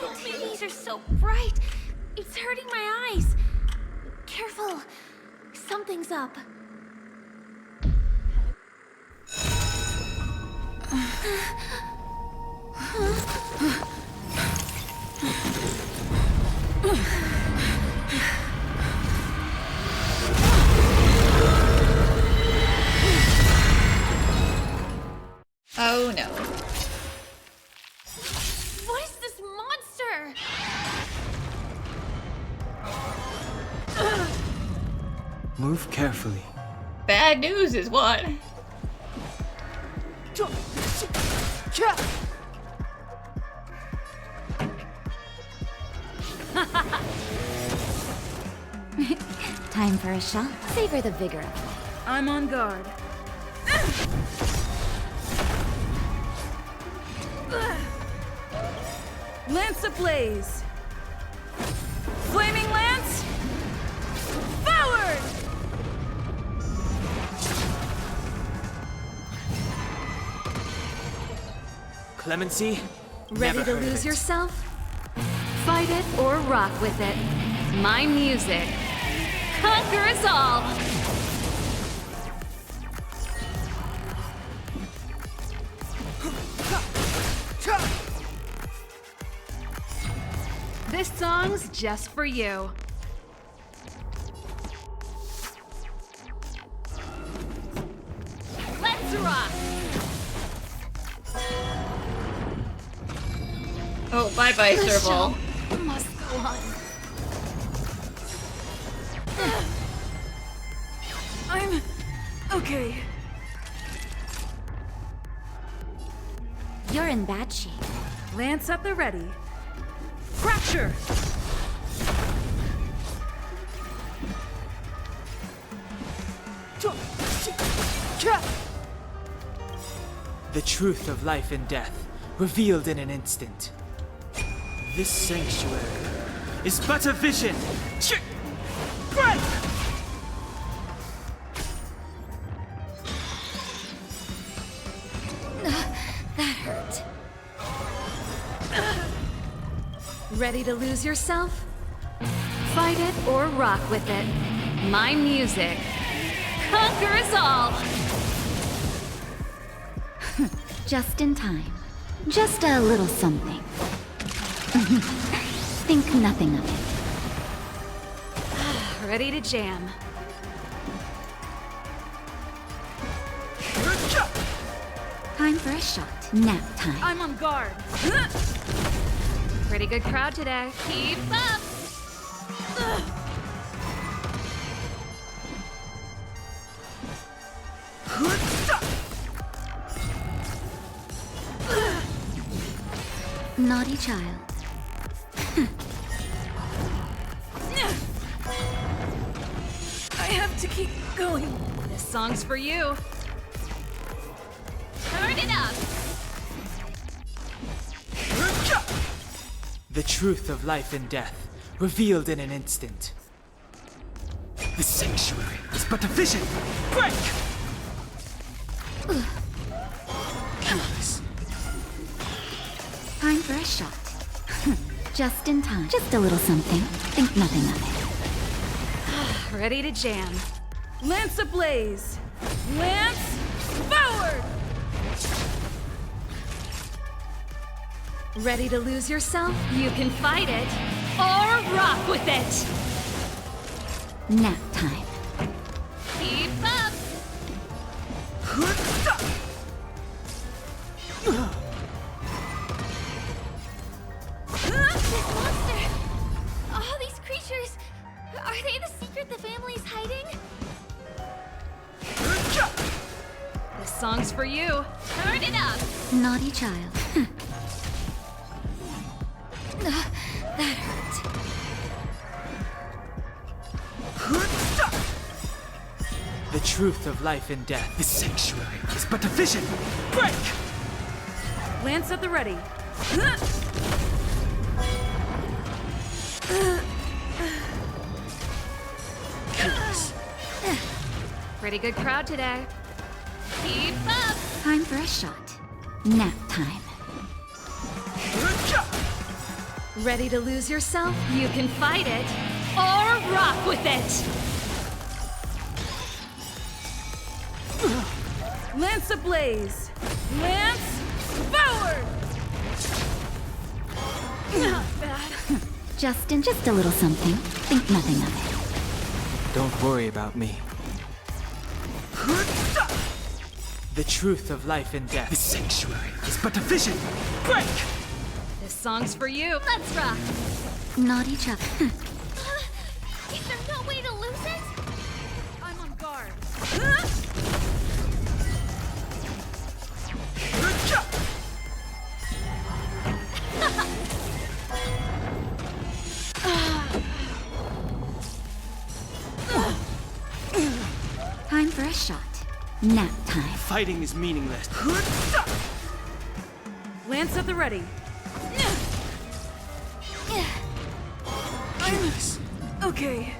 The TVs are so bright. It's hurting my eyes. Careful. Something's up. Oh no. What is this monster? Move carefully. Bad news is what? Time for a shot. Savor the vigor of it. I'm on guard. Lance ablaze! Flaming lance! Forward! Clemency? Ready to lose yourself? Fight it or rock with it. My music. Conquer us all! This song's just for you. Let's rock! Oh, bye-bye, The Serval. show must go on. I'm okay. You're in bad shape. Lance at the ready. Fracture! The truth of life and death, revealed in an instant. This sanctuary is but a vision. Break! That hurt. Ready to lose yourself? Fight it or rock with it. My music conquers all! Just in time. Just a little something. Think nothing of it. Ready to jam. Time for a shot. Nap time. I'm on guard. Pretty good crowd today. Keep up! Naughty child. I have to keep going. This song's for you. Turn it up! The truth of life and death, revealed in an instant. The sanctuary is but a vision. Break! Careless. Time for a shot. Just in time. Just a little something. Think nothing of it. Ready to jam. Lance ablaze! Lance forward! Ready to lose yourself? You can fight it, or rock with it! Nap time. Keep up! This monster! All these creatures! Are they the secret the family's hiding? This song's for you. Turn it up! Naughty child. That hurt. The truth of life and death. The sanctuary is but a vision. Break! Lance at the ready. Careless. Pretty good crowd today. Keep up! Time for a shot. Nap time. Ready to lose yourself? You can fight it, or rock with it! Lance ablaze! Lance forward! Not bad. Just a little something. Think nothing of it. Don't worry about me. The truth of life and death. The sanctuary is but a vision. Break! This song's for you. Let's rock! Naughty child. Is there no way to lose it? I'm on guard. Time for a shot. Nap time. Fighting is meaningless. Lance at the ready. Careless. Okay.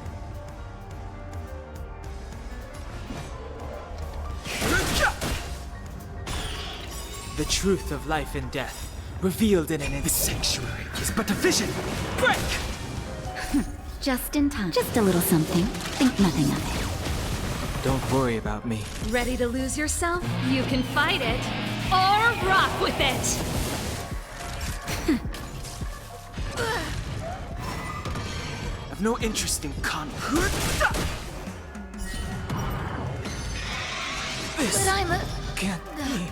The truth of life and death, revealed in an instant. The sanctuary is but a vision. Break! Just in time. Just a little something. Think nothing of it. Don't worry about me. Ready to lose yourself? You can fight it, or rock with it! I've no interest in This But I'm a... can't be.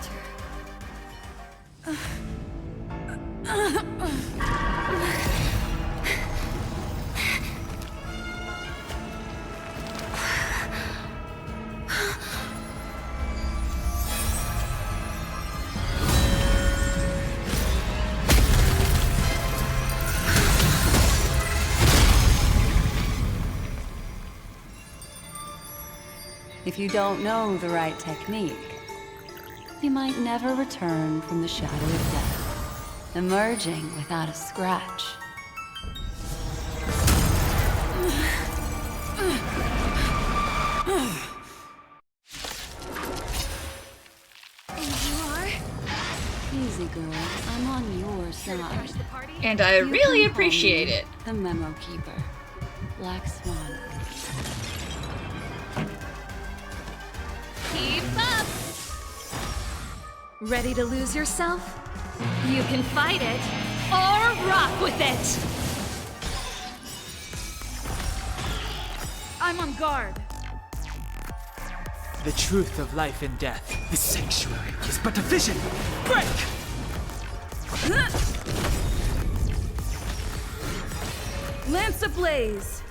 If you don't know the right technique, you might never return from the shadow of death. emerging without a scratch. Easy, girl. I'm on your side. And I really appreciate it. The Memo Keeper. Black Swan. Keep up! Ready to lose yourself? You can fight it, or rock with it! I'm on guard. The truth of life and death. The sanctuary is but a vision. Break! Lance ablaze!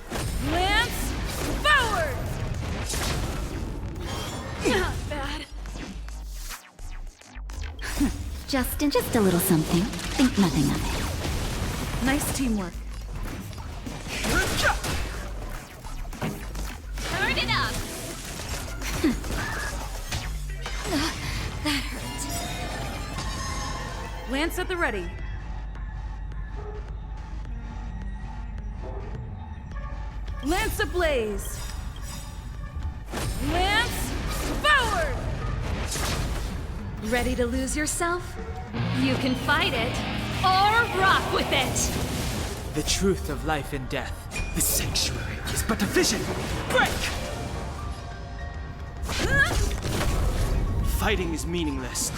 Lance forward! Not bad. Just a little something. Think nothing of it. Nice teamwork. Turn it up! That hurt. Lance at the ready. Lance ablaze! Lance forward! Ready to lose yourself? You can fight it, or rock with it! The truth of life and death. The sanctuary is but a vision. Break! Fighting is meaningless.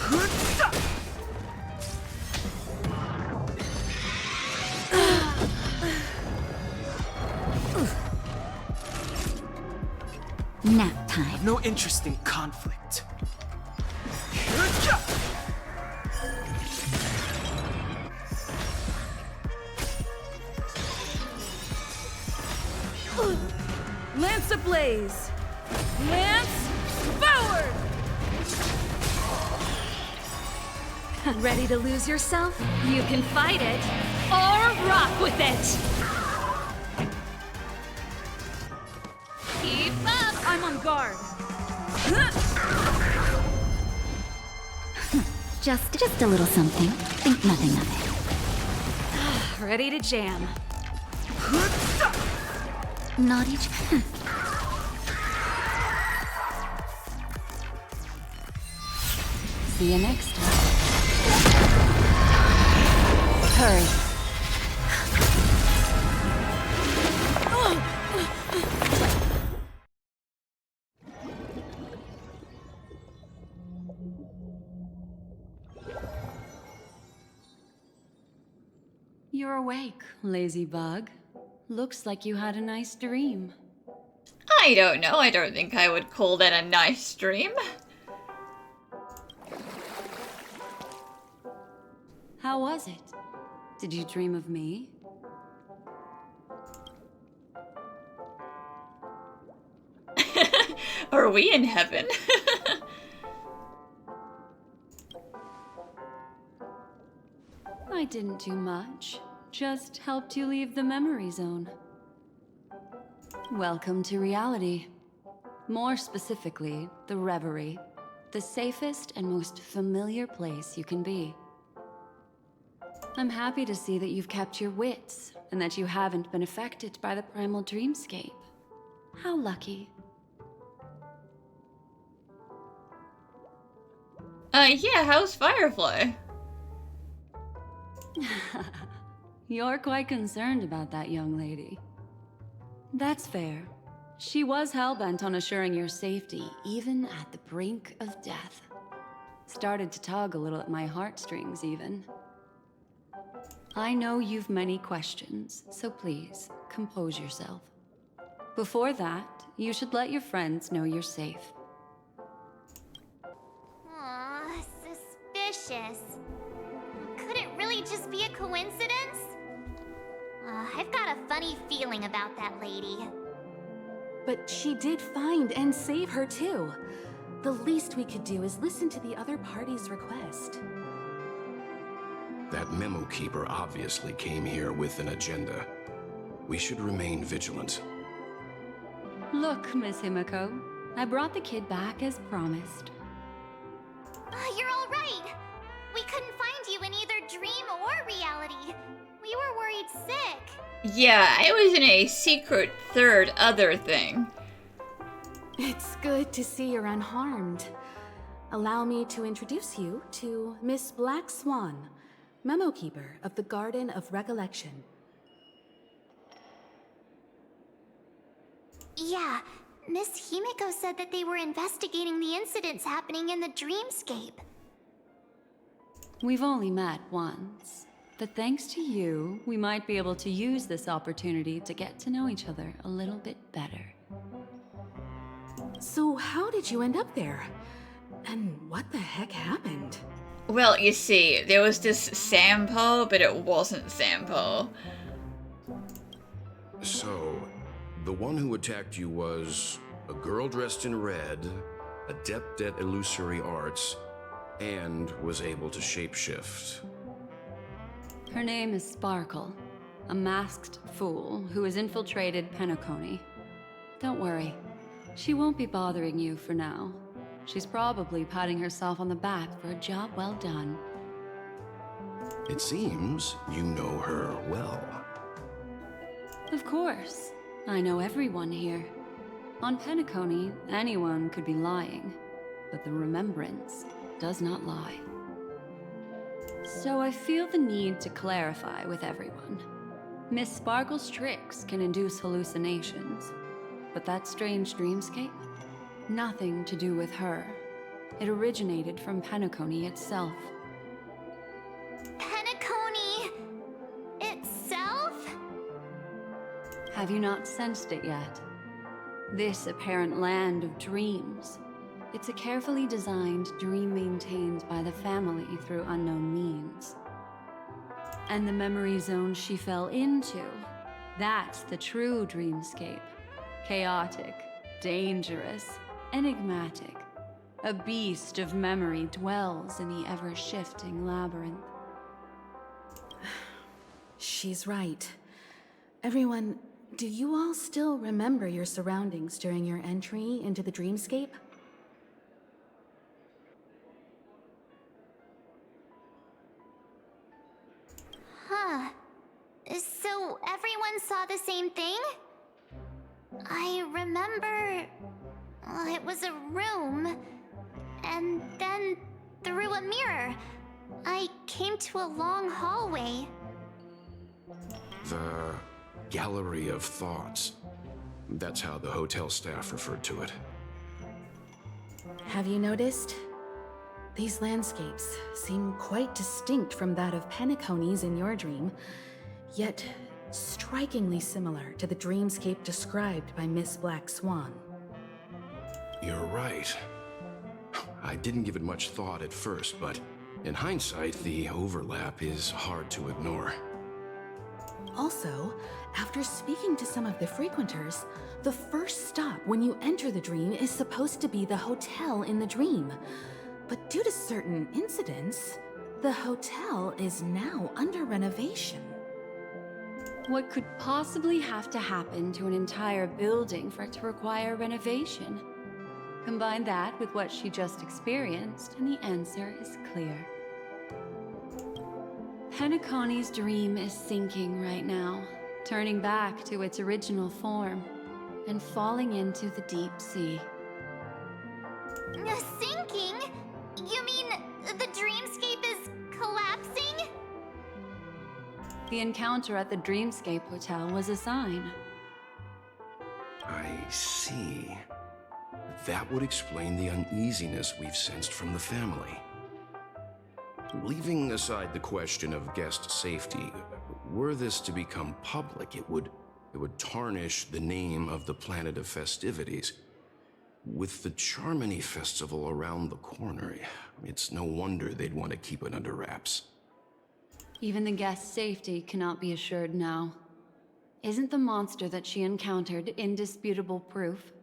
Nap time. No interest in conflict. Lance ablaze! Lance forward! Ready to lose yourself? You can fight it, or rock with it! Keep up! I'm on guard. Just a little something. Think nothing of it. Ready to jam. Not each. See you next time. Hurry. You're awake, lazy bug. Looks like you had a nice dream. I don't know. I don't think I would call that a nice dream. How was it? Did you dream of me? Are we in heaven? I didn't do much. Just helped you leave the memory zone. Welcome to reality. More specifically, the Reverie. The safest and most familiar place you can be. I'm happy to see that you've kept your wits, and that you haven't been affected by the primal dreamscape. How lucky. Yeah, how's Firefly? You're quite concerned about that young lady. That's fair. She was hell-bent on assuring your safety, even at the brink of death. Started to tug a little at my heartstrings, even. I know you've many questions, so please, compose yourself. Before that, you should let your friends know you're safe. Aw, suspicious. Could it really just be a coincidence? I've got a funny feeling about that lady. But she did find and save her too. The least we could do is listen to the other party's request. That memo keeper obviously came here with an agenda. We should remain vigilant. Look, Miss Himiko, I brought the kid back as promised. You're all right. We couldn't find you in either dream or Yeah, I was in a secret third other thing. It's good to see you're unharmed. Allow me to introduce you to Miss Black Swan, Memo Keeper of the Garden of Recollection. Yeah, Miss Himiko said that they were investigating the incidents happening in the dreamscape. We've only met once, but thanks to you, we might be able to use this opportunity to get to know each other a little bit better. So how did you end up there? And what the heck happened? Well, you see, there was this sample, but it wasn't sample. So, the one who attacked you was a girl dressed in red, adept at illusory arts, and was able to shapeshift. Her name is Sparkle, a masked fool who has infiltrated Penacony. Don't worry, she won't be bothering you for now. She's probably patting herself on the back for a job well done. It seems you know her well. Of course. I know everyone here. On Penacony, anyone could be lying, but the remembrance does not lie. So I feel the need to clarify with everyone. Miss Sparkle's tricks can induce hallucinations, but that strange dreamscape? Nothing to do with her. It originated from Penacony itself. Penacony itself? Have you not sensed it yet? This apparent land of dreams. It's a carefully designed dream maintained by the family through unknown means. And the memory zone she fell into, that's the true dreamscape. Chaotic, dangerous, enigmatic. A beast of memory dwells in the ever-shifting labyrinth. She's right. Everyone, do you all still remember your surroundings during your entry into the dreamscape? Huh. So everyone saw the same thing? I remember... it was a room. And then, through a mirror, I came to a long hallway. The Gallery of Thoughts. That's how the hotel staff referred to it. Have you noticed? These landscapes seem quite distinct from that of Penacony's in your dream, yet strikingly similar to the dreamscape described by Miss Black Swan. You're right. I didn't give it much thought at first, but in hindsight, the overlap is hard to ignore. Also, after speaking to some of the frequenters, the first stop when you enter the dream is supposed to be the hotel in the dream. But due to certain incidents, the hotel is now under renovation. What could possibly have to happen to an entire building for it to require renovation? Combine that with what she just experienced, and the answer is clear. Penacony's dream is sinking right now, turning back to its original form, and falling into the deep sea. Sinking? You mean the dreamscape is collapsing? The encounter at the Dreamscape Hotel was a sign. I see. That would explain the uneasiness we've sensed from the family. Leaving aside the question of guest safety, were this to become public, it would tarnish the name of the planet of festivities. With the Charmony Festival around the corner, it's no wonder they'd want to keep it under wraps. Even the guest's safety cannot be assured now. Isn't the monster that she encountered indisputable proof?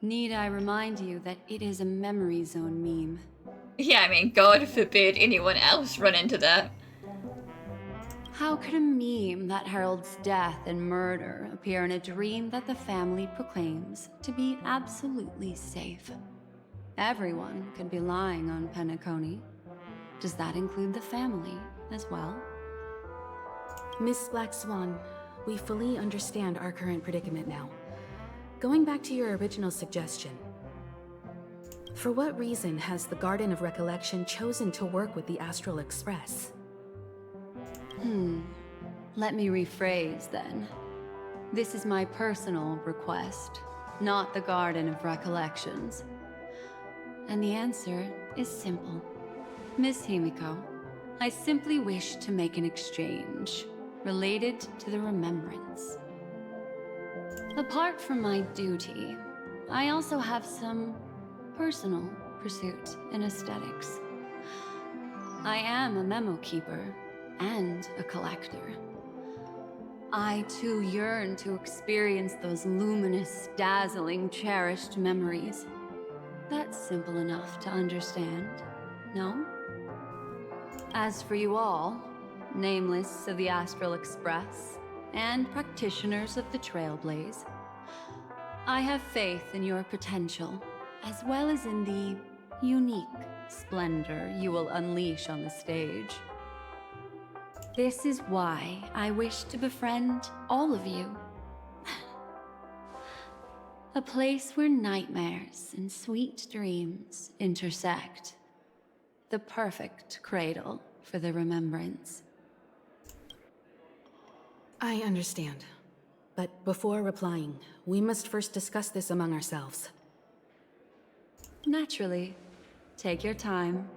Need I remind you that it is a memory zone meme? Yeah, I mean, God forbid anyone else run into that. How could a meme that heralds death and murder appear in a dream that the family proclaims to be absolutely safe? Everyone could be lying on Penacony. Does that include the family as well? Miss Black Swan, We fully understand our current predicament now. Going back to your original suggestion, for what reason has the Garden of Recollection chosen to work with the Astral Express? Let me rephrase then. This is my personal request, not the Garden of Recollections. And the answer is simple. Miss Himiko, I simply wish to make an exchange related to the remembrance. Apart from my duty, I also have some personal pursuit in aesthetics. I am a memo keeper and a collector. I too yearn to experience those luminous, dazzling, cherished memories. That's simple enough to understand, no? As for you all, nameless of the Astral Express, and practitioners of the Trailblaze, I have faith in your potential, as well as in the unique splendor you will unleash on the stage. This is why I wish to befriend all of you. A place where nightmares and sweet dreams intersect. The perfect cradle for the remembrance. I understand. But before replying, we must first discuss this among ourselves. Naturally. Take your time.